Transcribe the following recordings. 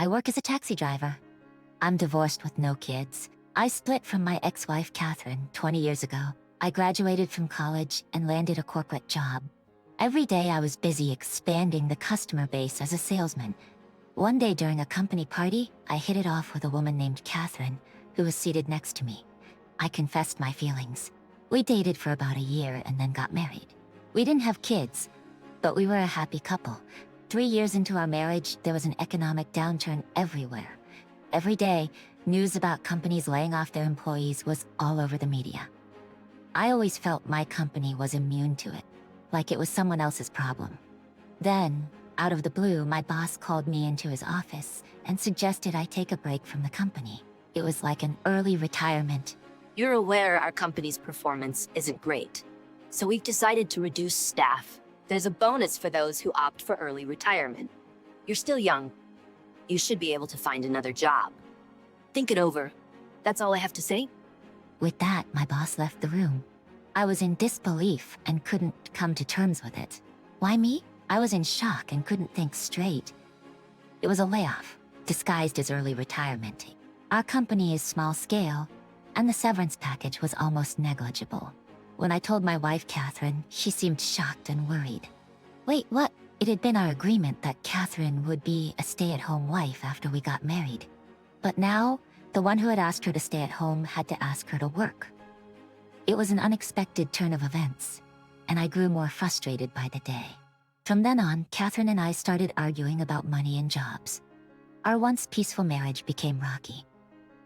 I work as a taxi driver. I'm divorced with no kids. I split from my ex-wife Catherine 20 years ago. I graduated from college and landed a corporate job. Every day I was busy expanding the customer base as a salesman. One day during a company party, I hit it off with a woman named Catherine, who was seated next to me. I confessed my feelings. We dated for about a year and then got married. We didn't have kids, but we were a happy couple. 3 years into our marriage, there was an economic downturn everywhere. Every day, news about companies laying off their employees was all over the media. I always felt my company was immune to it, like it was someone else's problem. Then, out of the blue, my boss called me into his office and suggested I take a break from the company. It was like an early retirement. You're aware our company's performance isn't great, so we've decided to reduce staff. There's a bonus for those who opt for early retirement. You're still young. You should be able to find another job. Think it over. That's all I have to say. With that, my boss left the room. I was in disbelief and couldn't come to terms with it. Why me? I was in shock and couldn't think straight. It was a layoff, disguised as early retirement. Our company is small scale, and the severance package was almost negligible. When I told my wife, Catherine, she seemed shocked and worried. Wait, what? It had been our agreement that Catherine would be a stay-at-home wife after we got married. But now, the one who had asked her to stay at home had to ask her to work. It was an unexpected turn of events, and I grew more frustrated by the day. From then on, Catherine and I started arguing about money and jobs. Our once peaceful marriage became rocky.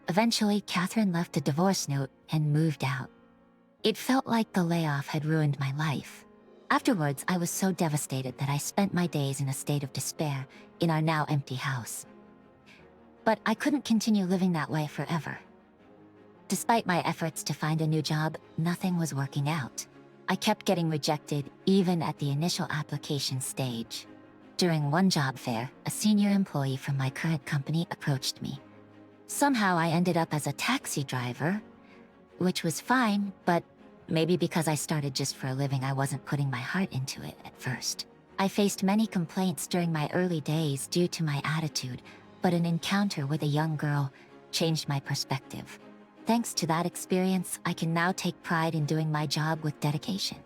Eventually, Catherine left a divorce note and moved out. It felt like the layoff had ruined my life. Afterwards, I was so devastated that I spent my days in a state of despair in our now empty house. But I couldn't continue living that way forever. Despite my efforts to find a new job, nothing was working out. I kept getting rejected, even at the initial application stage. During one job fair, a senior employee from my current company approached me. Somehow I ended up as a taxi driver, which was fine, but maybe because I started just for a living, I wasn't putting my heart into it at first. I faced many complaints during my early days due to my attitude, but an encounter with a young girl changed my perspective. Thanks to that experience, I can now take pride in doing my job with dedication.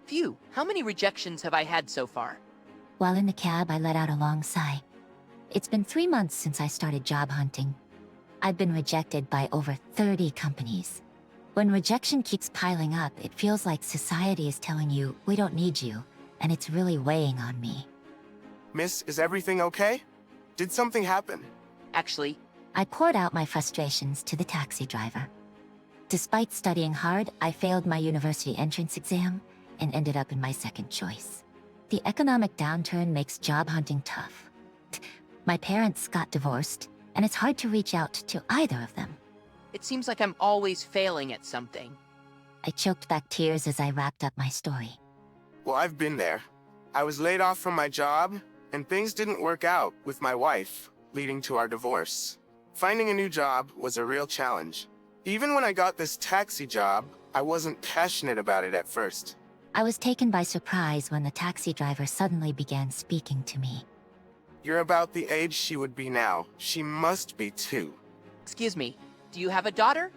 Phew, how many rejections have I had so far? While in the cab, I let out a long sigh. It's been 3 months since I started job hunting. I've been rejected by over 30 companies. When rejection keeps piling up, it feels like society is telling you, we don't need you, and it's really weighing on me. Miss, is everything okay? Did something happen? Actually, I poured out my frustrations to the taxi driver. Despite studying hard, I failed my university entrance exam and ended up in my second choice. The economic downturn makes job hunting tough. My parents got divorced, and it's hard to reach out to either of them. it seems like I'm always failing at something. I choked back tears as I wrapped up my story. Well, I've been there. I was laid off from my job, and things didn't work out with my wife, leading to our divorce. Finding a new job was a real challenge. Even when I got this taxi job, I wasn't passionate about it at first. I was taken by surprise when the taxi driver suddenly began speaking to me. You're about the age she would be now. She must be 2. Excuse me, do you have a daughter?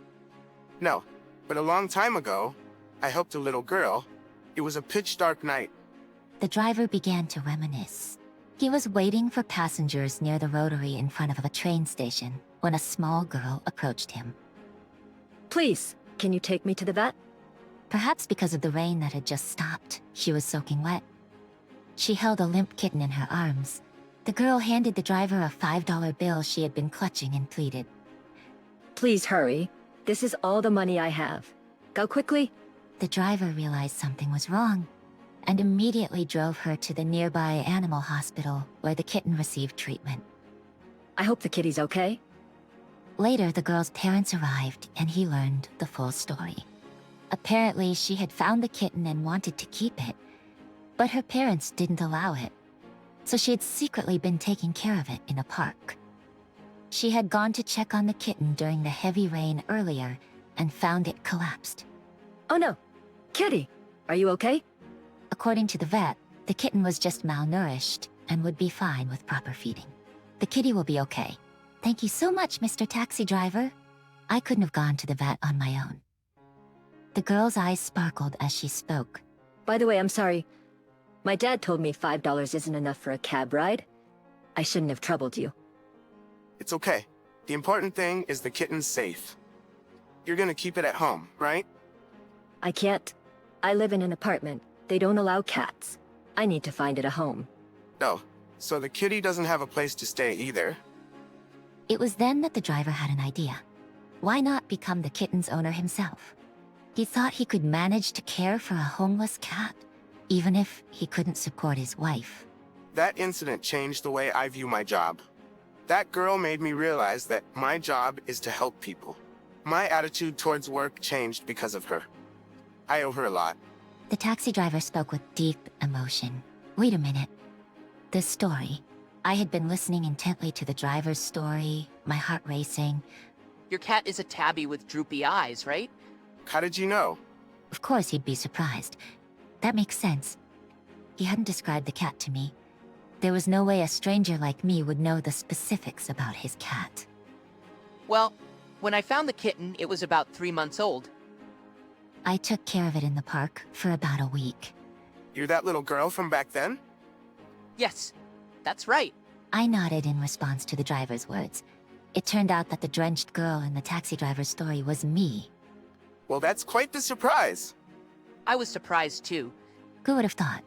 No, but a long time ago, I helped a little girl. It was a pitch-dark night. The driver began to reminisce. He was waiting for passengers near the rotary in front of a train station when a small girl approached him. Please, can you take me to the vet? Perhaps because of the rain that had just stopped, she was soaking wet. She held a limp kitten in her arms. The girl handed the driver a $5 bill she had been clutching and pleaded. Please hurry. This is all the money I have. Go quickly. The driver realized something was wrong and immediately drove her to the nearby animal hospital where the kitten received treatment. I hope the kitty's okay. Later, the girl's parents arrived and he learned the full story. Apparently, she had found the kitten and wanted to keep it, but her parents didn't allow it. So she had secretly been taking care of it in a park. She had gone to check on the kitten during the heavy rain earlier and found it collapsed. Oh no! Kitty! Are you okay? According to the vet, the kitten was just malnourished and would be fine with proper feeding. The kitty will be okay. Thank you so much, Mr. Taxi Driver. I couldn't have gone to the vet on my own. The girl's eyes sparkled as she spoke. By the way, I'm sorry. My dad told me $5 isn't enough for a cab ride. I shouldn't have troubled you. It's okay. The important thing is the kitten's safe. You're gonna keep it at home, right? I can't. I live in an apartment. They don't allow cats. I need to find it a home. No. So the kitty doesn't have a place to stay either. It was then that the driver had an idea. Why not become the kitten's owner himself? He thought he could manage to care for a homeless cat, even if he couldn't support his wife. That incident changed the way I view my job. That girl made me realize that my job is to help people. My attitude towards work changed because of her. I owe her a lot. The taxi driver spoke with deep emotion. Wait a minute. The story. I had been listening intently to the driver's story, my heart racing. Your cat is a tabby with droopy eyes, right? How did you know? Of course he'd be surprised. That makes sense. He hadn't described the cat to me. There was no way a stranger like me would know the specifics about his cat. Well, when I found the kitten, it was about 3 months old. I took care of it in the park for about a week. You're that little girl from back then? Yes, that's right. I nodded in response to the driver's words. It turned out that the drenched girl in the taxi driver's story was me. Well, that's quite the surprise. I was surprised too. Who would have thought?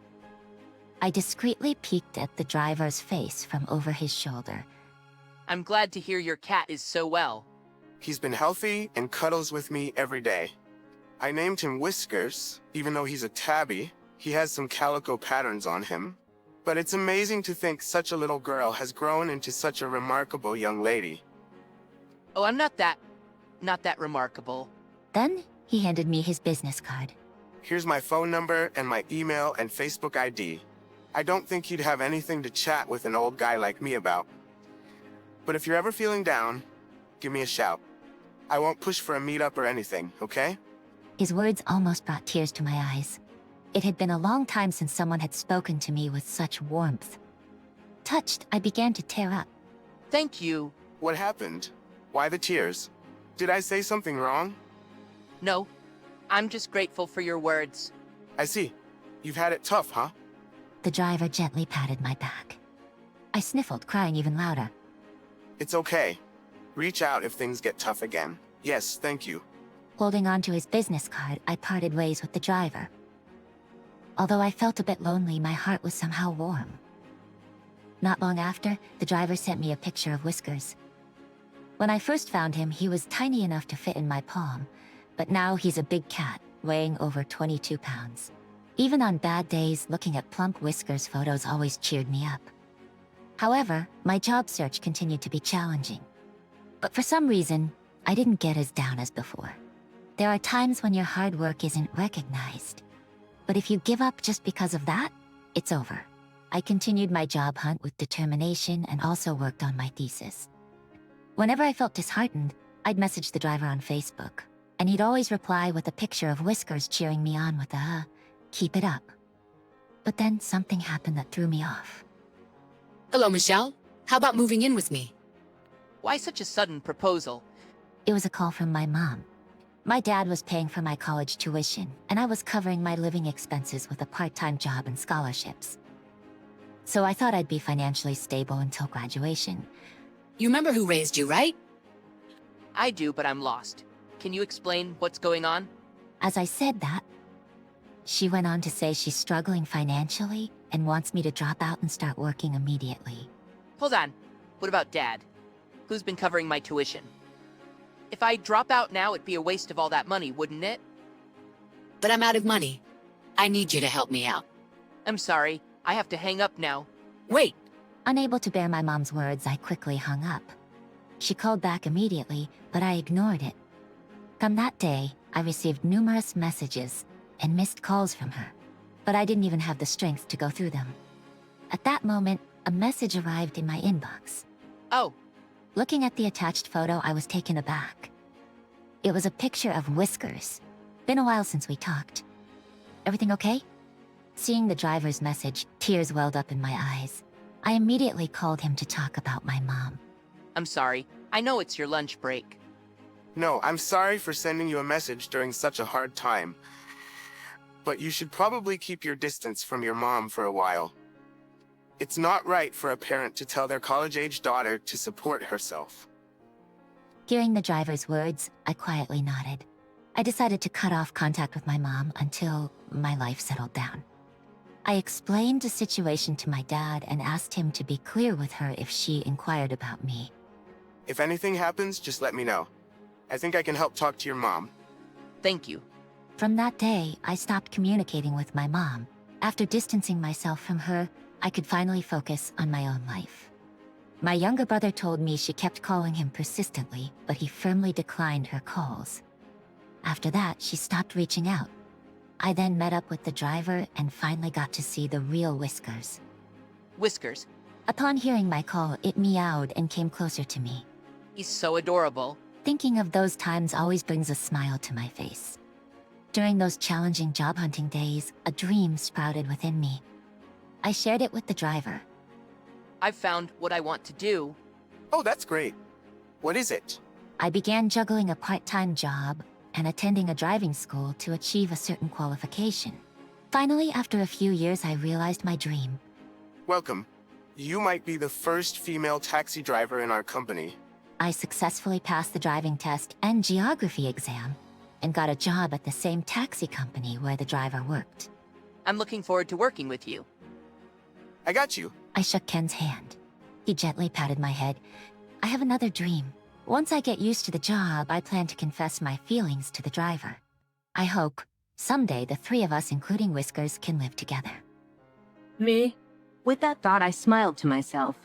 I discreetly peeked at the driver's face from over his shoulder. I'm glad to hear your cat is so well. He's been healthy and cuddles with me every day. I named him Whiskers, even though he's a tabby. He has some calico patterns on him. But it's amazing to think such a little girl has grown into such a remarkable young lady. Oh, I'm not that remarkable. Then, he handed me his business card. Here's my phone number and my email and Facebook ID. I don't think you'd have anything to chat with an old guy like me about. But if you're ever feeling down, give me a shout. I won't push for a meetup or anything, okay? His words almost brought tears to my eyes. It had been a long time since someone had spoken to me with such warmth. Touched, I began to tear up. Thank you. What happened? Why the tears? Did I say something wrong? No, I'm just grateful for your words. I see. You've had it tough, huh? The driver gently patted my back. I sniffled, crying even louder. It's okay. Reach out if things get tough again. Yes, thank you. Holding onto his business card, I parted ways with the driver. Although I felt a bit lonely, my heart was somehow warm. Not long after, the driver sent me a picture of Whiskers. When I first found him, he was tiny enough to fit in my palm, but now he's a big cat, weighing over 22 pounds. Even on bad days, looking at plump Whiskers photos always cheered me up. However, my job search continued to be challenging. But for some reason, I didn't get as down as before. There are times when your hard work isn't recognized. But if you give up just because of that, it's over. I continued my job hunt with determination and also worked on my thesis. Whenever I felt disheartened, I'd message the driver on Facebook, and he'd always reply with a picture of Whiskers cheering me on with a, "Keep it up." But then something happened that threw me off. Hello, Michelle. How about moving in with me? Why such a sudden proposal? It was a call from my mom. My dad was paying for my college tuition, and I was covering my living expenses with a part-time job and scholarships. So I thought I'd be financially stable until graduation. You remember who raised you, right? I do, but I'm lost. Can you explain what's going on? As I said that, she went on to say she's struggling financially and wants me to drop out and start working immediately. Hold on. What about Dad? Who's been covering my tuition? If I drop out now, it'd be a waste of all that money, wouldn't it? But I'm out of money. I need you to help me out. I'm sorry. I have to hang up now. Wait, Unable to bear my mom's words, I quickly hung up. She called back immediately, but I ignored it. From that day, I received numerous messages and missed calls from her, but I didn't even have the strength to go through them. At that moment, a message arrived in my inbox. Oh, Looking at the attached photo, I was taken aback. It was a picture of Whiskers. Been a while since we talked. Everything okay? Seeing the driver's message, tears welled up in my eyes. I immediately called him to talk about my mom. I'm sorry. I know it's your lunch break. No, I'm sorry for sending you a message during such a hard time. But you should probably keep your distance from your mom for a while. It's not right for a parent to tell their college-age daughter to support herself. Hearing the driver's words, I quietly nodded. I decided to cut off contact with my mom until my life settled down. I explained the situation to my dad and asked him to be clear with her if she inquired about me. If anything happens, just let me know. I think I can help talk to your mom. Thank you. From that day, I stopped communicating with my mom. After distancing myself from her, I could finally focus on my own life. My younger brother told me she kept calling him persistently, but he firmly declined her calls. After that, she stopped reaching out. I then met up with the driver and finally got to see the real Whiskers. Whiskers. Upon hearing my call, it meowed and came closer to me. He's so adorable. Thinking of those times always brings a smile to my face. During those challenging job hunting days, a dream sprouted within me. I shared it with the driver. I've found what I want to do. Oh, that's great. What is it? I began juggling a part-time job and attending a driving school to achieve a certain qualification. Finally, after a few years, I realized my dream. Welcome. You might be the first female taxi driver in our company. I successfully passed the driving test and geography exam and got a job at the same taxi company where the driver worked. I'm looking forward to working with you. I got you. I shook Ken's hand. He gently patted my head. I have another dream. Once I get used to the job, I plan to confess my feelings to the driver. I hope someday the three of us, including Whiskers, can live together. Me? With that thought, I smiled to myself.